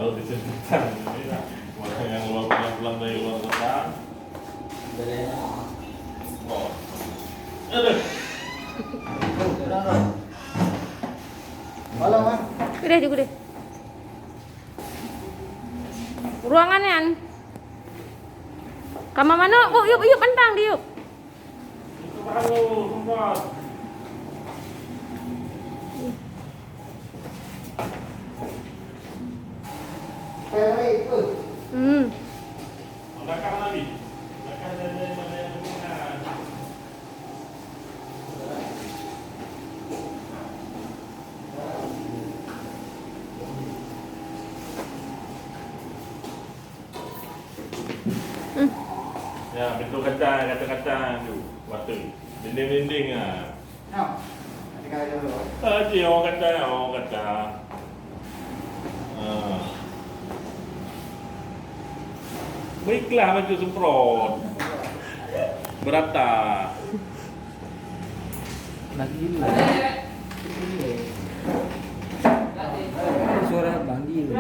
Kalau disebutkan ini lah, orang yang pulang dari luar kota. Oh, aduh. Halo, Mas. Gede juga deh. Ruangannya an. Kamar mana? Oh, yuk pentang di yuk. Itu baru tempat. Belakang lagi. Belakang ada mana yang bukan. Ya, pintu kaca tu. Waktu dinding-dinding ah. Nah, tinggal aja dulu. Orang kaca. Baiklah baju semprot. Berata. Lagi suara bandi ini.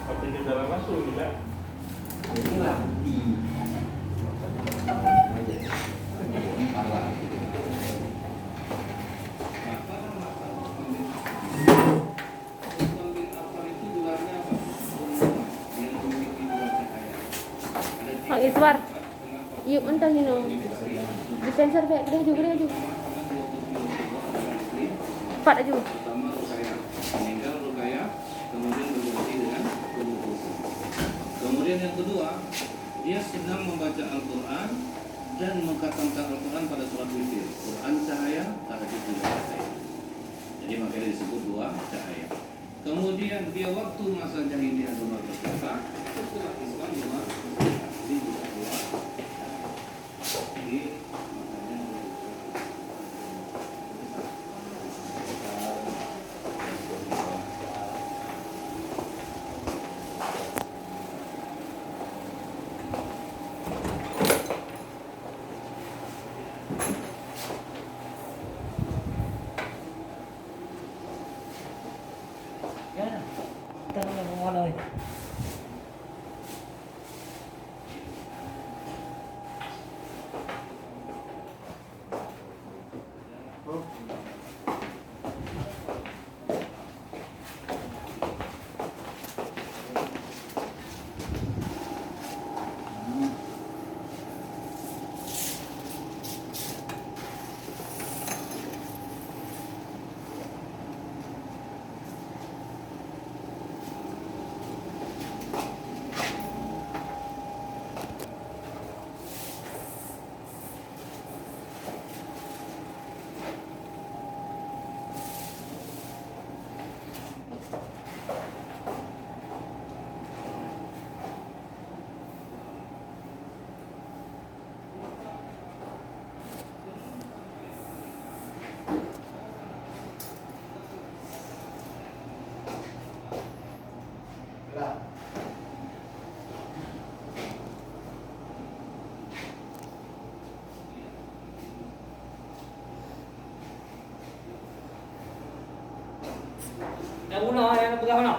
Seperti kita dalam masuk juga. Ini lagi. Pak Iswar. Yuk mentang ini. Disensor baik gede aja. Cepat aja. Pertama Rukaya, meninggal Rukaya, kemudian berganti dengan Ummu Kulsum. Kemudian yang kedua, dia sedang membaca Al-Quran dan mengkhatamkan Al-Quran pada sholat witir. Quran cahaya, tahajud juga cahaya. Jadi makanya disebut dua cahaya. Kemudian dia waktu masa jahiliyah Umar berkata, setelah Islam Umar ini juga dua. Jadi makanya Kita ngomong ơi. Yang una, yang pegang mana?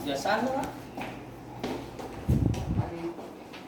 Ya sana.